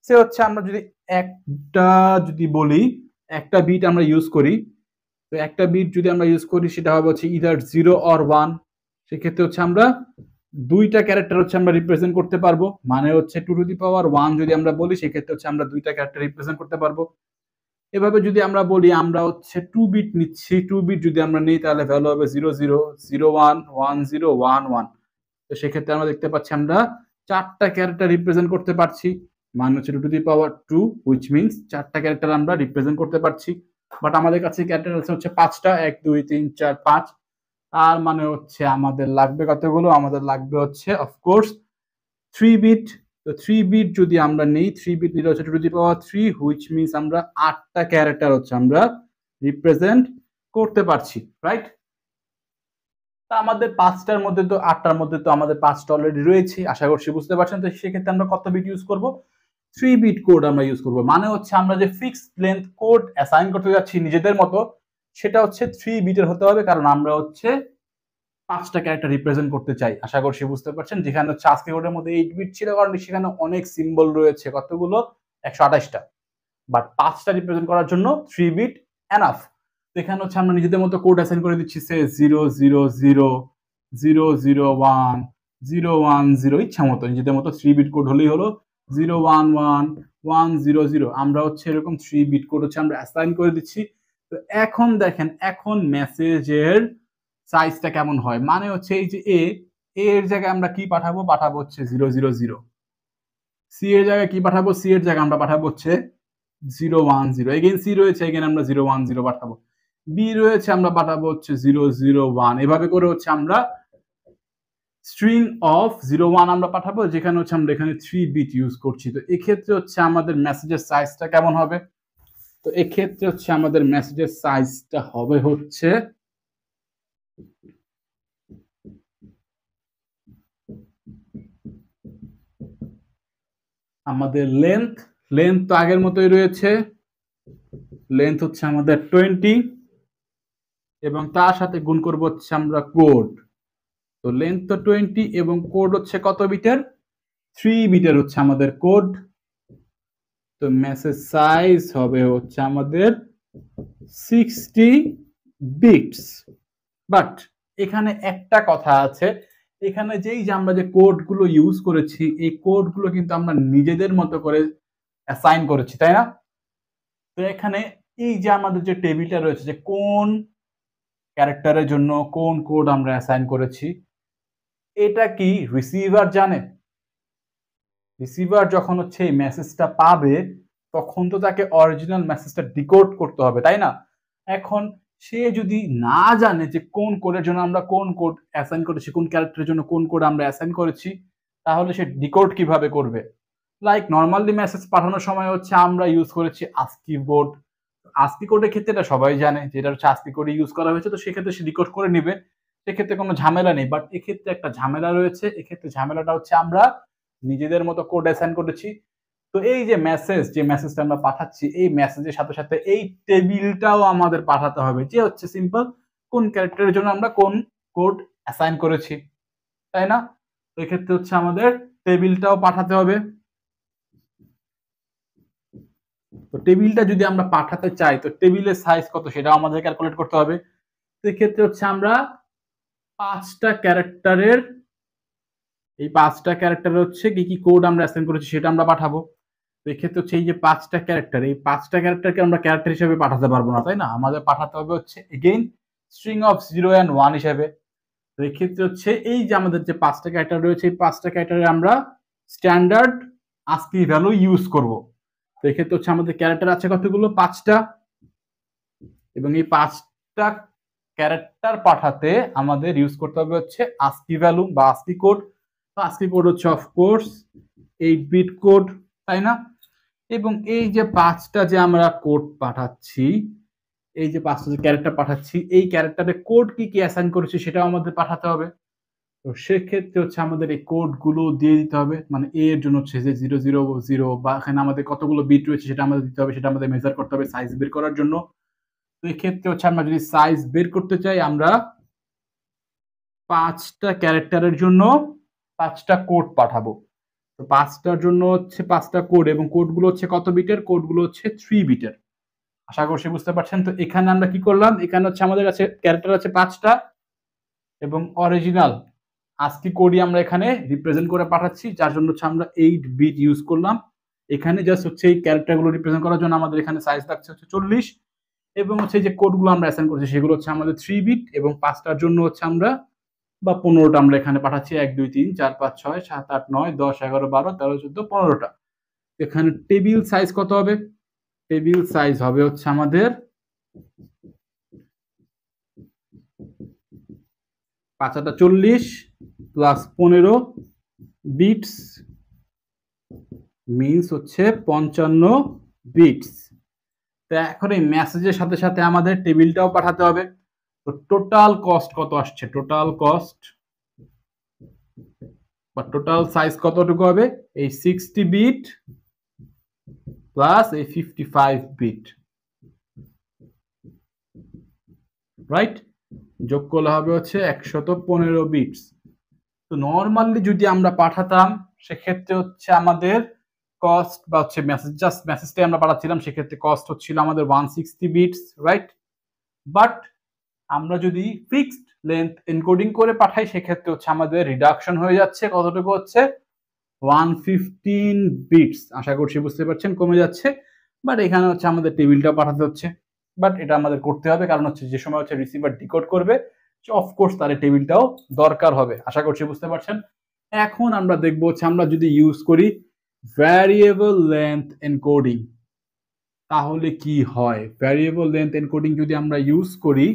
সে হচ্ছে আমরা যদি একটা যদি বলি একটা বিট আমরা ইউজ করি, তো একটা বিট যদি আমরা ইউজ করি সেটা হবে হচ্ছে ইদার 0 অর 1। সেক্ষেত্রে হচ্ছে আমরা দুইটা ক্যারেক্টার হচ্ছে আমরা রিপ্রেজেন্ট করতে পারবো, মানে হচ্ছে 2 টু দি পাওয়ার 1 যদি আমরা বলি সেক্ষেত্রে হচ্ছে আমরা দুইটা ক্যারেক্টার রিপ্রেজেন্ট করতে পারবো। এভাবে যদি আমরা বলি আমরা হচ্ছে 2 বিট নিচ্ছি, 2 বিট যদি আমরা নিই তাহলে ভ্যালু হবে 0 0 0 1 1 0 1 1। তো সেক্ষেত্রে আমরা দেখতে পাচ্ছি আমরা চারটা ক্যারেক্টার রিপ্রেজেন্ট করতে পারছি, মানে হচ্ছে 2 to the power 2, which means চারটা ক্যারেক্টার আমরা রিপ্রেজেন্ট করতে পারছি। বাট আমাদের কাছে ক্যারেক্টার আছে হচ্ছে 5টা, 1 2 3 4 5। আর মানে হচ্ছে আমাদের লাগবে কতগুলো, আমাদের লাগবে হচ্ছে অফকোর্স 3 বিট। তো 3 বিট যদি আমরা নেই, 3 বিট নিলে হচ্ছে 2 to the power 3, which means আমরা 8টা ক্যারেক্টার হচ্ছে আমরা রিপ্রেজেন্ট করতে পারছি, রাইট? তা আমাদের 5টার মধ্যে তো 8টার মধ্যে তো আমাদের 5টা অলরেডি রয়েছে, আশা করছি বুঝতে পারছেন। তো সেক্ষেত্রে আমরা কত বিট ইউজ করব? 3 বিট কোড আমরা ইউজ করব, মানে হচ্ছে আমরা যে ফিক্সড লেন্থ কোড অ্যাসাইন করতে যাচ্ছি নিজেদের মতো, সেটা হচ্ছে 3 বিটের হতে হবে, কারণ আমরা হচ্ছে 5টা ক্যারেক্টার রিপ্রেজেন্ট করতে চাই। আশা করছি বুঝতে পারছেন। যেখানে হচ্ছে আজকে কোডের মধ্যে 8 বিট ছিল, কারণ সেখানে অনেক সিম্বল রয়েছে, কতগুলো 128টা, বাট 5টা রিপ্রেজেন্ট করার জন্য 3 বিট এনাফ। এখানে হচ্ছে আমরা নিজেদের মতো কোড অ্যাসাইন করে দিচ্ছি, সে 0 0 0 0 0 1 0 1 0, ইচ্ছা মতো নিজেদের মতো 3 বিট কোড হলেই হলো। 0 1 1 1 0 0 আমরা হচ্ছে এরকম 3 বিট কোড হচ্ছে আমরা অ্যাসাইন করে দিচ্ছি। তো এখন দেখেন এখন মেসেজের সাইজটা কেমন হয়, মানে হচ্ছে এই যে এর জায়গায় আমরা কি পাঠাবো, পাঠাবো হচ্ছে 0 0 0। সি এর জায়গায় কি পাঠাবো, সি এর জায়গায় আমরা পাঠাবো হচ্ছে 0 1 0। এগেইন সি রয়েছে, এগেইন আমরা 0 1 0 পাঠাবো। বি রয়েছে, আমরা পাঠাবো হচ্ছে 0 0 1। এভাবে করে হচ্ছে আমরা স্ট্রিং অফ 0 1 আমরা পাঠাবো, যেখানে হচ্ছে আমরা এখানে 3 বিট ইউজ করছি। তো এক্ষেত্রে হচ্ছে আমাদের মেসেজের সাইজটা কেমন হবে? তো এক্ষেত্রে হচ্ছে আমাদের মেসেজের সাইজটা হবে হচ্ছে আমাদের লেন্থ তো আগের মতোই রয়েছে, লেন্থ হচ্ছে আমাদের 20 এবং তার সাথে গুণ করব হচ্ছে আমরা কোড। তো লেন্থ তো 20 এবং কোড হচ্ছে কত বিটের? 3 বিটের হচ্ছে আমাদের কোড। তো মেসেজ সাইজ হবে হচ্ছে আমাদের 60 বিটস। বাট এখানে একটা কথা আছে, এখানে যেই যে আমরা যে কোডগুলো ইউজ করেছি এই কোডগুলো কিন্তু আমরা নিজেদের মতো করে অ্যাসাইন করেছি, তাই না? তো এখানে এই যে আমাদের যে টেবিলটা রয়েছে যে কোন ক্যারেক্টারের জন্য কোন কোড আমরা অ্যাসাইন করেছি, এটা কি রিসিভার জানে? রিসিভার যখন হচ্ছে এই মেসেজটা পাবে তখন তো তাকে অরিজিনাল মেসেজটা ডিকোড করতে হবে, তাই না? এখন সে যদি না জানে যে কোন কোডের জন্য আমরা কোন কোড অ্যাসাইন করেছি, কোন ক্যারেক্টারের জন্য কোন কোড আমরা অ্যাসাইন করেছি, তাহলে সে ডিকোড কিভাবে করবে? লাইক নর্মালি মেসেজ পাঠানোর সময় হচ্ছে আমরা ইউজ করেছি আস্কি কোড। আস্কি কোডের ক্ষেত্রে এটা সবাই জানে যে এটা হচ্ছে আস্কি কোড ইউজ করা হয়েছে, তো সেক্ষেত্রে সে ডিকোড করে নিবে, সেক্ষেত্রে কোনো ঝামেলা নেই। বাট এক্ষেত্রে একটা ঝামেলা রয়েছে, এক্ষেত্রে ঝামেলাটা হচ্ছে আমরা নিজেদের মতো কোড অ্যাসাইন করেছি। তো এই যে মেসেজটা আমরা পাঠাচ্ছি, এই মেসেজের সাথে সাথে এই টেবিলটাও আমাদের পাঠাতে হবে, যে হচ্ছে সিম্পল কোন ক্যারেক্টারের জন্য আমরা কোন কোড অ্যাসাইন করেছি, তাই না? তো এক্ষেত্রে হচ্ছে আমাদের টেবিলটাও পাঠাতে হবে। তো টেবিলটা যদি আমরা পাঠাতে চাই তো টেবিলের সাইজ কত সেটাও আমাদের ক্যালকুলেট করতে হবে। তো এক্ষেত্রে হচ্ছে আমরা 5টা ক্যারেক্টারের এই 5টা ক্যারেক্টার হচ্ছে কি কি কোড আমরা অ্যাসাইন করেছি সেটা আমরা পাঠাবো। তো এক্ষেত্রে হচ্ছে এই যে 5টা ক্যারেক্টার, এই 5টা ক্যারেক্টারকে আমরা ক্যারেক্টার হিসেবে পাঠাতে পারবো না, তাই না? আমাদের পাঠাতে হবে হচ্ছে এগেইন স্ট্রিং অফ 0 and 1 হিসেবে। তো এক্ষেত্রে হচ্ছে এই যে আমাদের যে 5টা ক্যারেক্টার রয়েছে এই 5টা ক্যারেক্টারে আমরা স্ট্যান্ডার্ড আস্কি ভ্যালু ইউজ করব। তো এক্ষেত্রে হচ্ছে আমাদের ক্যারেক্টার আছে কতগুলো? 5টা, এবং এই 5টা ক্যারেক্টার পাঠাতে আমাদের ইউজ করতে হবে হচ্ছে আস্কি ভ্যালু বা আস্কি কোড। তো আস্কি কোড হচ্ছে অফকোর্স 8 বিট কোড, তাই না? এবং এই যে 5টা যে আমরা কোড পাঠাচ্ছি, এই যে 5টা যে ক্যারেক্টার পাঠাচ্ছি এই ক্যারেক্টারে কোড কি কি অ্যাসাইন করেছি সেটাও আমাদের পাঠাতে হবে। তো সেক্ষেত্রে হচ্ছে আমাদের এই কোডগুলো দিয়ে দিতে হবে, মানে এ এর জন্য হচ্ছে যে 0 0 0 বা এখানে আমাদের কতগুলো বিট রয়েছে সেটা আমাদের দিতে হবে, সেটা আমাদের মেজার করতে হবে সাইজ বের করার জন্য। তো এক্ষেত্রে হচ্ছে আমরা যদি সাইজ বের করতে চাই আমরা 5টা ক্যারেক্টারের জন্য 5টা কোড পাঠাবো। তো 5টার জন্য হচ্ছে 5টা কোড, এবং কোডগুলো হচ্ছে কত বিটের? কোডগুলো হচ্ছে 3 বিটের। আশা করছি বুঝতে পারছেন। তো এখানে আমরা কি করলাম, এখানে হচ্ছে আমাদের কাছে ক্যারেক্টার আছে 5টা, এবং অরিজিনাল আজকি কোডই আমরা এখানে রিপ্রেজেন্ট করে পাঠাচ্ছি, যার জন্য হচ্ছে আমরা 8 বিট ইউজ করলাম। এখানে জাস্ট হচ্ছে এই ক্যারেক্টারগুলো রিপ্রেজেন্ট করার জন্য আমাদের এখানে সাইজ লাগছে হচ্ছে 40, এবং হচ্ছে যে কোডগুলো আমরা অ্যাসাইন করছি সেগুলো হচ্ছে আমাদের 3 বিট, এবং 5টার জন্য হচ্ছে আমরা বা 15টা আমরা এখানে পাঠাচ্ছি 1 2 3 4 5 6 7 8 9 10 11 12 13 14 15টা। এখানে টেবিল সাইজ কত হবে? টেবিল সাইজ হবে হচ্ছে আমাদের 5টা 40 প্লাস 15 বিটস মিনস হচ্ছে 55 বিটস। তো এখন এই মেসেজের সাথে সাথে আমাদের টেবিলটাও পাঠাতে হবে। তো টোটাল কস্ট কত আসছে? টোটাল কস্ট বা টোটাল সাইজ কতটুকু হবে? এই 60 বিট প্লাস এই 55 বিট, রাইট? যোগ করলে হবে হচ্ছে 115 বিটস। তো নর্মালি যদি আমরা পাঠাতাম সেক্ষেত্রে হচ্ছে আমাদের কস্ট বা হচ্ছে মেসেজ, জাস্ট মেসেজটাই আমরা পাঠাচ্ছিলাম, সেক্ষেত্রে কস্ট হচ্ছিল আমাদের 160 বিটস, রাইট? বাট আমরা যদি ফিক্সড লেন্থ এনকোডিং করে পাঠাই সেক্ষেত্রে হচ্ছে আমাদের রিডাকশন হয়ে যাচ্ছে, কতটুকু হচ্ছে? 115 বিটস। আশা করছি বুঝতে পারছেন, কমে যাচ্ছে। বাট এখানে হচ্ছে আমাদের টেবিলটা পাঠাতে হচ্ছে, বাট এটা আমাদের করতে হবে, কারণ হচ্ছে যে সময় হচ্ছে রিসিভার ডিকোড করবে অফকোর্স তার টেবিলটাও দরকার হবে। আশা করছি বুঝতে পারছেন। এখন আমরা দেখবো হচ্ছে আমরা যদি ইউজ করি ভ্যারিয়েবল লেন্থ এনকোডিং তাহলে কি হয়। ভ্যারিয়েবল লেন্থ এনকোডিং যদি আমরা ইউজ করি